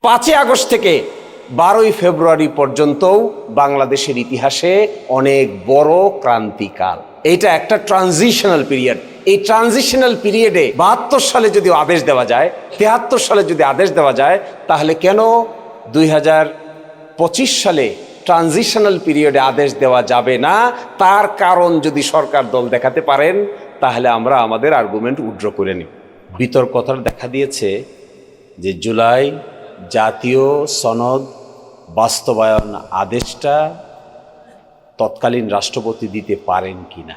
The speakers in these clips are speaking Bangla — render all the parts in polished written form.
5ই আগস্ট থেকে 12ই ফেব্রুয়ারি পর্যন্তও বাংলাদেশের ইতিহাসে অনেক বড় ক্রান্তিকাল। এটা একটা ট্রানজিশনাল পিরিয়ড। এই ট্রানজিশনাল পিরিয়ডে 72 সালে যদি আদেশ দেওয়া যায়, 73 সালে যদি আদেশ দেওয়া যায়, তাহলে কেন 2025 সালে ট্রানজিশনাল পিরিয়ডে আদেশ দেওয়া যাবে না? তার কারণ যদি সরকার দল দেখাতে পারেন, তাহলে আমরা আমাদের আর্গুমেন্ট উইথড্র করে নিই। বিতর্কতা দেখা দিয়েছে যে জুলাই জাতীয় সনদ বাস্তবায়ন আদেশটা তৎকালীন রাষ্ট্রপতি দিতে পারেন কিনা।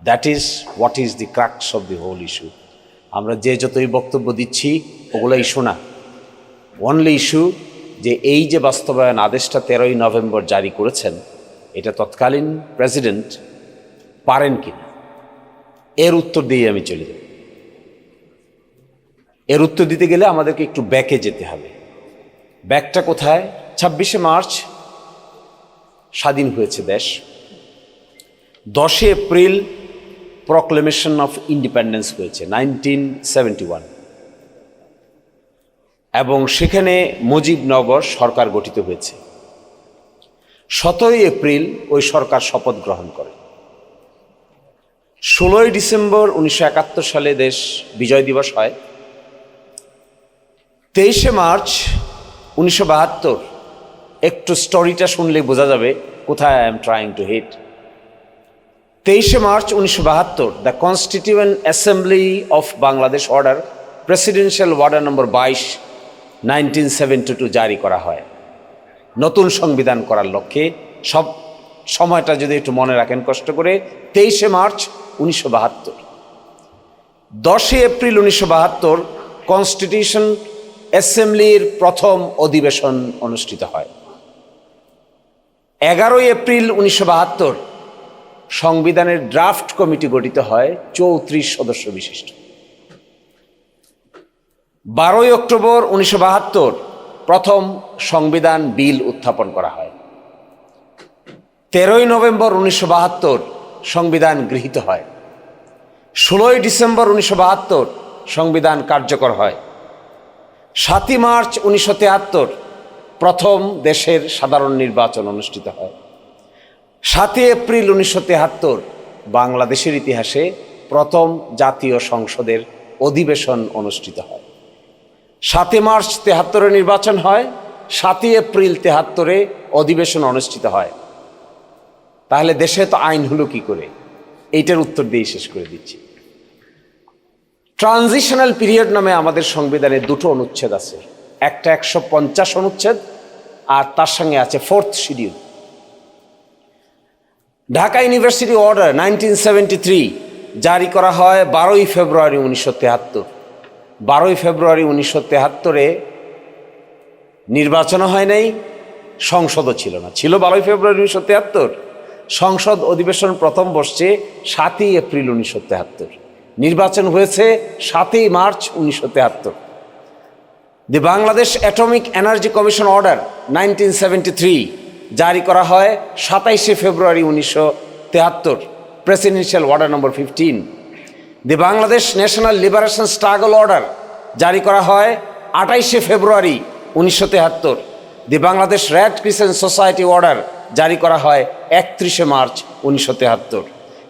That is what is the crux of the whole issue. আমরা যে যতই বক্তব্য দিচ্ছি ওগুলো ইস্যু না, অনলি ইস্যু যে এই যে বাস্তবায়ন আদেশটা 13ই নভেম্বর জারি করেছেন, এটা তৎকালীন প্রেসিডেন্ট পারেন কিনা। এর উত্তর দিয়ে আমি চলে যাব। এর উত্তর দিতে গেলে আমাদেরকে একটু ব্যাকে যেতে হবে। ব্যাকটা কোথায়? 26শে মার্চ স্বাধীন হয়েছে দেশ। 10 এপ্রিল প্রক্লেমেশন অফ ইন্ডিপেন্ডেন্স হয়েছে 1971, এবং সেখানে মুজিবনগর সরকার গঠিত হয়েছে। 17 এপ্রিল ওই সরকার শপথ গ্রহণ করে। 16 ডিসেম্বর 1971 সালে দেশ বিজয় দিবস হয়। 23শে মার্চ 1972, একটু স্টোরিটা শুনলে বোঝা যাবে কোথায় I am trying to hit. 23শে March 1972 the constituent assembly of Bangladesh order, presidential order number 22 1972 জারি করা হয় নতুন সংবিধান করার লক্ষ্যে। সব সময়টা যদি একটু মনে রাখেন কষ্ট করে, 23শে মার্চ 1972। 10 এপ্রিল 1972 কনস্টিটিউশন অ্যাসেম্বলির প্রথম অধিবেশন অনুষ্ঠিত হয়। 11 এপ্রিল 1972 সংবিধানের ড্রাফট কমিটি গঠিত হয় 34 সদস্য বিশিষ্ট। 12 অক্টোবর 1972 প্রথম সংবিধান বিল উত্থাপন করা হয়। 13 নভেম্বর 1972 সংবিধান গৃহীত হয়। 16 ডিসেম্বর 1972 সংবিধান কার্যকর হয়। 7 মার্চ 1973 প্রথম দেশের সাধারণ নির্বাচন অনুষ্ঠিত হয়। 7 এপ্রিল 1973 বাংলাদেশের ইতিহাসে প্রথম জাতীয় সংসদের অধিবেশন অনুষ্ঠিত হয়। 7 মার্চ 73 নির্বাচন হয়, 7 এপ্রিল 73 অধিবেশন অনুষ্ঠিত হয়। তাহলে দেশে তো আইন হলো কি করে? এইটার উত্তর দিয়ে শেষ করে দিচ্ছি। ট্রানজিশনাল পিরিয়ড নামে আমাদের সংবিধানে দুটো অনুচ্ছেদ আছে, একটা 150 অনুচ্ছেদ আর তার সঙ্গে আছে 4th schedule. Dhaka university order 1973 জারি করা হয় 12ই ফেব্রুয়ারি 1973। 12ই ফেব্রুয়ারি 1973 নির্বাচনও হয় নাই, সংসদও ছিল না। ছিল 12ই ফেব্রুয়ারি 1973, সংসদ অধিবেশন প্রথম বসছে 7ই এপ্রিল 1973, নির্বাচন হয়েছে 7ই March 1973। The Bangladesh atomic energy commission order 1973 জারি করা হয় 27শে February 1973, presidential order number 15। The Bangladesh national liberation struggle order জারি করা হয় 28শে February 1973। The Bangladesh red crescent society order জারি করা হয় 31শে মার্চ 1973।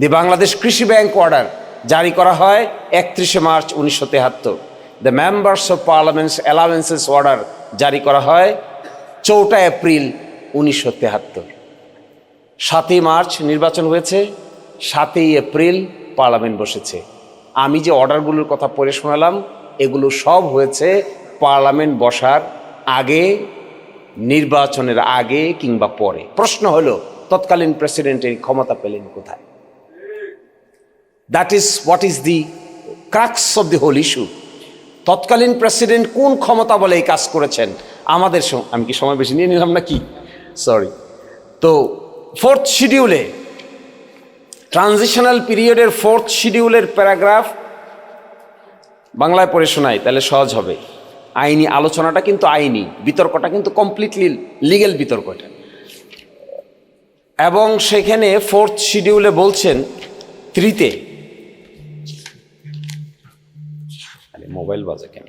দি বাংলাদেশ কৃষি ব্যাংক অর্ডার জারি করা হয় 31শে March 1973। The members of parliaments allowances order জারি করা হয় 4 এপ্রিল 1973। 7ই মার্চ নির্বাচন হয়েছে, 7ই এপ্রিল পার্লামেন্ট বসেছে। আমি যে অর্ডারগুলোর কথা পড়ে শোনালাম, এগুলো সব হয়েছে পার্লামেন্ট বসার আগে, নির্বাচনের আগে কিংবা পরে। প্রশ্ন হলো তৎকালীন প্রেসিডেন্টের ক্ষমতা পেলেন কোথায়? That is what is the crux of the whole issue. তৎকালীন প্রেসিডেন্ট কোন ক্ষমতা বলে এই কাজ করেছেন? আমাদের আমি কি সময় বেশি নিয়ে নিলাম নাকি? সরি। তো 4th শিডিউলে, ট্রানজিশনাল পিরিয়ডের 4th শিডিউলের প্যারাগ্রাফ বাংলায় পড়ে শোনাই, তাহলে সহজ হবে। আইনি আলোচনাটা কিন্তু আইনি, বিতর্কটা কিন্তু কমপ্লিটলি লিগ্যাল বিতর্কটা। এবং সেখানে 4th শিডিউলে বলছেন 3-তে, মোবাইল বাজে কেন?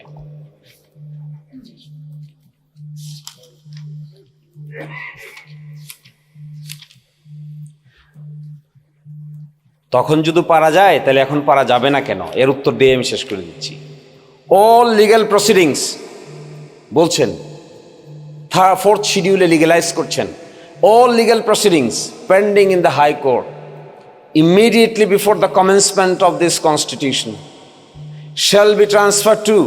তখন যদি পারা যায় তাহলে এখন পারা যাবে না কেন? এর উত্তর দিয়ে আমি শেষ করে দিচ্ছি। অল লিগ্যাল প্রসিডিংস বলছেন, ফোর্থ শিডিউলে লিগ্যালাইজ করছেন, all legal proceedings pending in the high court immediately before the commencement of this constitution shall be transferred to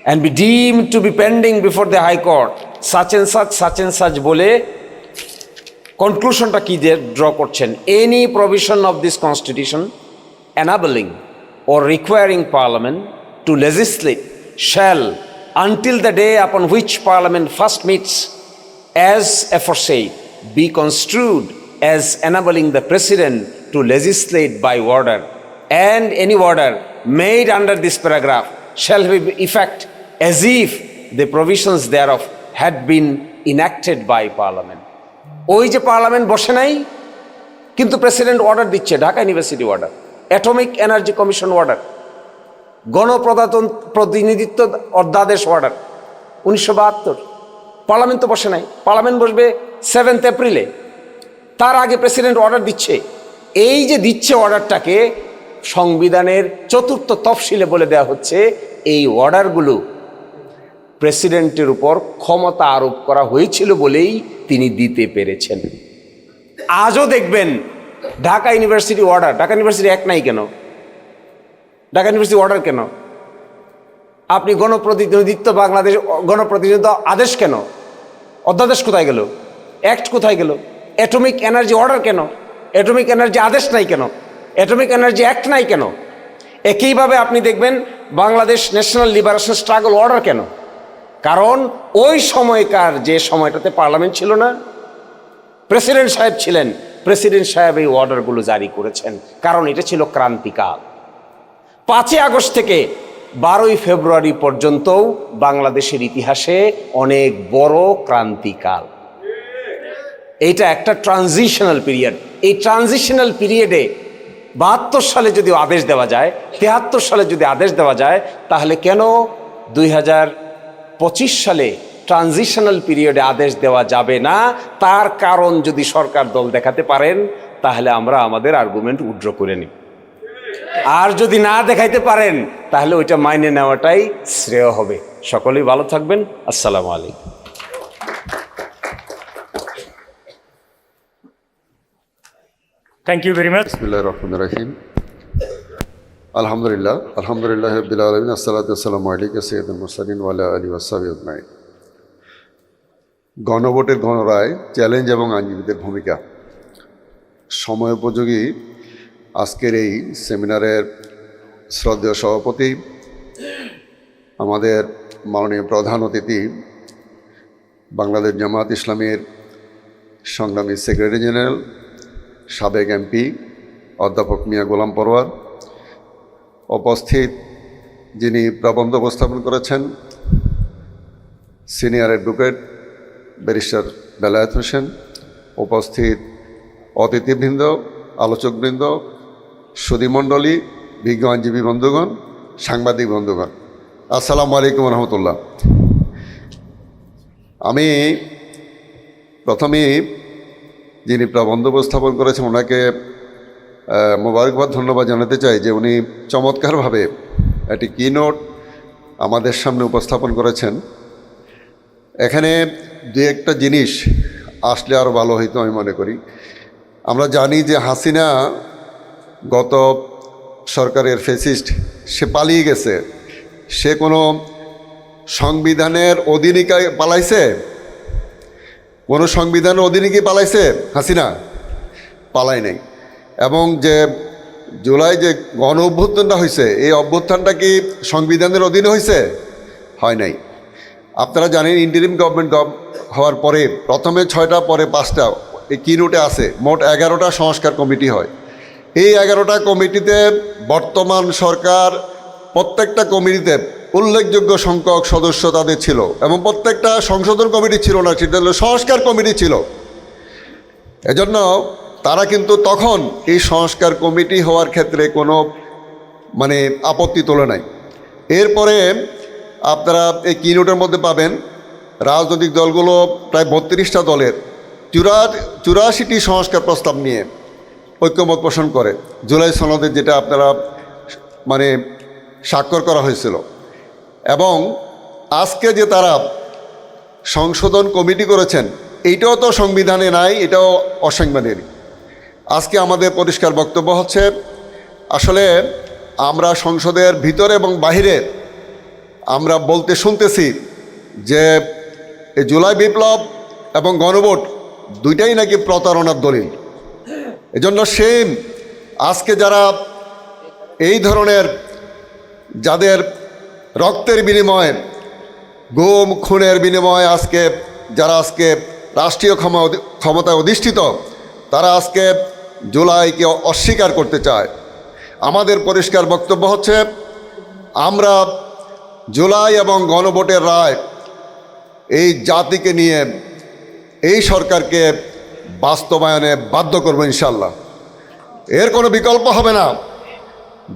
and be deemed to be pending before the high court such and such বলে কনক্লুশনটা কি ড্র করছেন? Any provision of this constitution enabling or requiring parliament to legislate shall until the day upon which parliament first meets as aforesaid be construed as enabling the president to legislate by order, and any order made under this paragraph shall have effect as if the provisions thereof had been enacted by parliament. ওই যে পার্লামেন্ট বসে নাই কিন্তু প্রেসিডেন্ট অর্ডার দিচ্ছে, Dhaka university order, atomic energy commission order, গণপ্রতিনিধিত্ব অধ্যাদেশ অর্ডার 1972। পার্লামেন্ট তো বসে নাই, পার্লামেন্ট বসবে 7 এপ্রিলে, তার আগে প্রেসিডেন্ট অর্ডার দিচ্ছে। এই যে দিচ্ছে অর্ডারটাকে সংবিধানের 4th তফসিলে বলে দেওয়া হচ্ছে এই অর্ডারগুলো প্রেসিডেন্টের উপর ক্ষমতা আরোপ করা হয়েছিল বলেই তিনি দিতে পেরেছেন। আজও দেখবেন Dhaka university order, Dhaka university এক নাই কেন? ঢাকা ইউনিভার্সিটি অর্ডার কেন? আপনি গণপ্রতিনিধিত্ব, বাংলাদেশ গণপ্রতিনিধিত্ব আদেশ কেন? অধ্যাদেশ কোথায় গেল? অ্যাক্ট কোথায় গেল? অ্যাটমিক এনার্জি অর্ডার কেন? অ্যাটমিক এনার্জি আদেশ নাই কেন? অ্যাটমিক এনার্জি অ্যাক্ট নাই কেন? একইভাবে আপনি দেখবেন Bangladesh national liberation struggle order কেন? কারণ ওই সময়কার যে সময়টাতে পার্লামেন্ট ছিল না, প্রেসিডেন্ট সাহেব ছিলেন, প্রেসিডেন্ট সাহেব এই অর্ডারগুলো জারি করেছেন, কারণ এটা ছিল ক্রান্তিকাল। 5 আগস্ট থেকে 12 ফেব্রুয়ারি পর্যন্তও বাংলাদেশের ইতিহাসে অনেক বড় ক্রান্তিকাল। এইটা একটা ট্রানজিশনাল পিরিয়ড। এই ট্রানজিশনাল পিরিয়ডে 72 সালে যদি আদেশ দেওয়া যায়, 73 সালে যদি আদেশ দেওয়া যায়, তাহলে কেন 2025 সালে ট্রানজিশনাল পিরিয়ডে আদেশ দেওয়া যাবে না? তার কারণ যদি সরকার দল দেখাতে পারেন তাহলে আমরা আমাদের আর্গুমেন্ট উইথড্র করে নিই। আর যদি না দেখাইতে পারেন তাহলে ওইটা মাইনে নেওয়াটাই শ্রেয় হবে। সকলেই ভালো থাকবেন। আসসালামু আলাইকুম। Thank you very much. বিসমিল্লাহির রহমানির রহিম। আলহামদুলিল্লাহ রাব্বিল আলামিন, আসসালাতু ওয়াসসালামু আলাইকা সাইয়্যিদুল মুরসালিন ওয়া আলা আলিহি ওয়া সাহবিহি আজমাইন। গণভোটের গণরায়, চ্যালেঞ্জ এবং আইনজীবীদের ভূমিকা। সময়োপযোগী আজকের এই সেমিনারের শ্রদ্ধেয় সভাপতি, আমাদের মাননীয় প্রধান অতিথি, বাংলাদেশ জামায়াত ইসলামীর সংগ্রামী সেক্রেটারি জেনারেল, সাবেক এমপি অধ্যাপক মিয়া গোলাম পরোয়ার, উপস্থিত যিনি প্রবন্ধ উপস্থাপন করেছেন senior advocate barrister Belayet Hossain, উপস্থিত অতিথিবৃন্দ, আলোচকবৃন্দ, সুধীমণ্ডলী, বিজ্ঞ আইনজীবী বন্ধুগণ, সাংবাদিক বন্ধুগণ, আসসালামু আলাইকুম রহমতুল্লাহ। আমি প্রথমেই যিনি প্রবন্ধ উপস্থাপন করেছেন ওনাকে মোবারকবাদ, ধন্যবাদ জানাতে চাই যে উনি চমৎকারভাবে একটি কিনোট আমাদের সামনে উপস্থাপন করেছেন। এখানে দু একটা জিনিস আসলে আরও ভালো হইতো আমি মনে করি। আমরা জানি যে হাসিনা গত সরকারের ফ্যাসিস্ট, সে পালিয়ে গেছে। সে কোনো সংবিধানের অধীনে পালাইছে? কোনো সংবিধানের অধীনে কি পালাইছে হাসিনা? পালাই নাই। এবং যে জুলাই যে গণ অভ্যুত্থানটা হয়েছে, এই অভ্যুত্থানটা কি সংবিধানের অধীনে হয়েছে? হয় নাই। আপনারা জানেন ইন্টারিম গভর্নমেন্ট হওয়ার পরে প্রথমে 6টা, পরে 5টা, এই কিনোটে আছে মোট 11টা সংস্কার কমিটি হয়। এই 11টা কমিটিতে বর্তমান সরকার প্রত্যেকটা কমিটিতে উল্লেখযোগ্য সংখ্যক সদস্য তাদের ছিল, এবং প্রত্যেকটা সংশোধন কমিটি ছিল না, সেটা হলো সংস্কার কমিটি ছিল। এজন্য তারা কিন্তু তখন এই সংস্কার কমিটি হওয়ার ক্ষেত্রে কোনো আপত্তি তোলে নাই। এরপরে আপনারা এই কিনোটের মধ্যে পাবেন রাজনৈতিক দলগুলো প্রায় 32টা দলের 84টি সংস্কার প্রস্তাব নিয়ে ঐক্যমত পোষণ করে জুলাই সনদে, যেটা আপনারা মানে স্বাক্ষর করা হয়েছিল। এবং আজকে যে তারা সংশোধন কমিটি করেছেন, এইটাও তো সংবিধানে নাই, এটাও অসাংবিধানিক। আজকে আমাদের পরিষ্কার বক্তব্য হচ্ছে, আসলে আমরা সংসদের ভিতরে এবং বাহিরে আমরা বলতে শুনতেছি যে এই জুলাই বিপ্লব এবং গণভোট দুইটাই নাকি প্রতারণার দলিল। এজন্য সেম আজকে যারা এই ধরনের, যাদের রক্তের বিনিময়ে, গুম খুনের বিনিময়ে যারা আজকে রাষ্ট্রীয় ক্ষমতায় অধিষ্ঠিত, তারা আজকে জুলাইকে অস্বীকার করতে চায়। আমাদের পরিষ্কার বক্তব্য হচ্ছে, আমরা জুলাই এবং গণভোটের রায় এই জাতিকে নিয়ে এই সরকারকে বাস্তবায়নে বাধ্য করবো ইনশাল্লাহ। এর কোনো বিকল্প হবে না।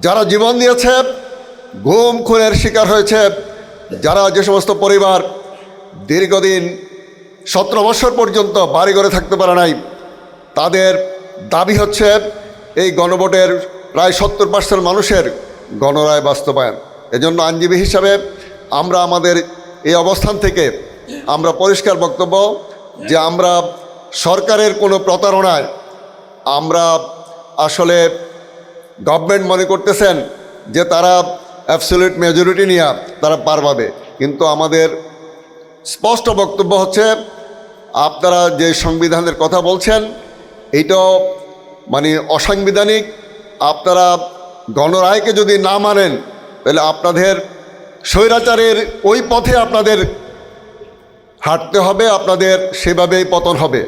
যারা জীবন দিয়েছে, গুম খুনের শিকার হয়েছে, যারা যে সমস্ত পরিবার দীর্ঘদিন 17 বছর পর্যন্ত বাড়িঘরে থাকতে পারে নাই, তাদের দাবি হচ্ছে এই গণভোটের প্রায় 70% মানুষের গণরায় বাস্তবায়ন। এজন্য আইনজীবী হিসাবে আমরা আমাদের এই অবস্থান থেকে আমরা পরিষ্কার বক্তব্য যে আমরা সরকারের কোনো প্রতারণায়, আমরা আসলে গভর্নমেন্ট মনে করতেছেন যে তারা অ্যাবসলিউট মেজরিটি নিয়ে তারা পার পাবে, কিন্তু আমাদের স্পষ্ট বক্তব্য হচ্ছে, আপনারা যে সংবিধানের কথা বলছেন এইটাও মানে অসাংবিধানিক। আপনারা গণরায়কে যদি না মানেন, তাহলে আপনাদের স্বৈরাচারের ওই পথে আপনাদের হাঁটতে হবে, আপনাদের সেভাবেই পতন হবে।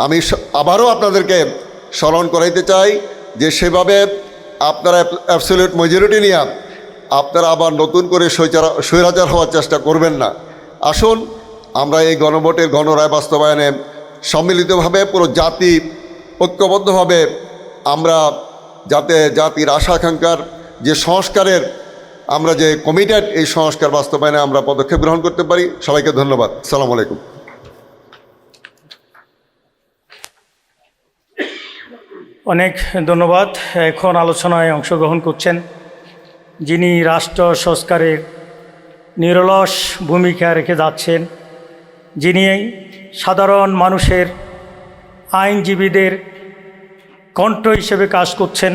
আমি আবারও আপনাদেরকে স্মরণ করাইতে চাই যে সেভাবে আপনারা অ্যাবসলিউট মেজরিটি নিয়ে আপনারা আবার নতুন করে স্বৈরাচার হওয়ার চেষ্টা করবেন না। আসুন আমরা এই গণভোটের গণরায় বাস্তবায়নে সম্মিলিতভাবে পুরো জাতি ঐক্যবদ্ধভাবে আমরা যাতে জাতির আশা আকাঙ্ক্ষার যে সংস্কারের আমরা যে কমিটেড, এই সংস্কার বাস্তবায়নে আমরা পদক্ষেপ গ্রহণ করতে পারি। সবাইকে ধন্যবাদ। আসসালামু আলাইকুম। অনেক ধন্যবাদ। এখন আলোচনায় অংশগ্রহণ করছেন যিনি রাষ্ট্র সংস্কারের নিরলস ভূমিকা রেখে যাচ্ছেন, যিনি সাধারণ মানুষের আইনজীবীদের কণ্ঠ হিসেবে কাজ করছেন,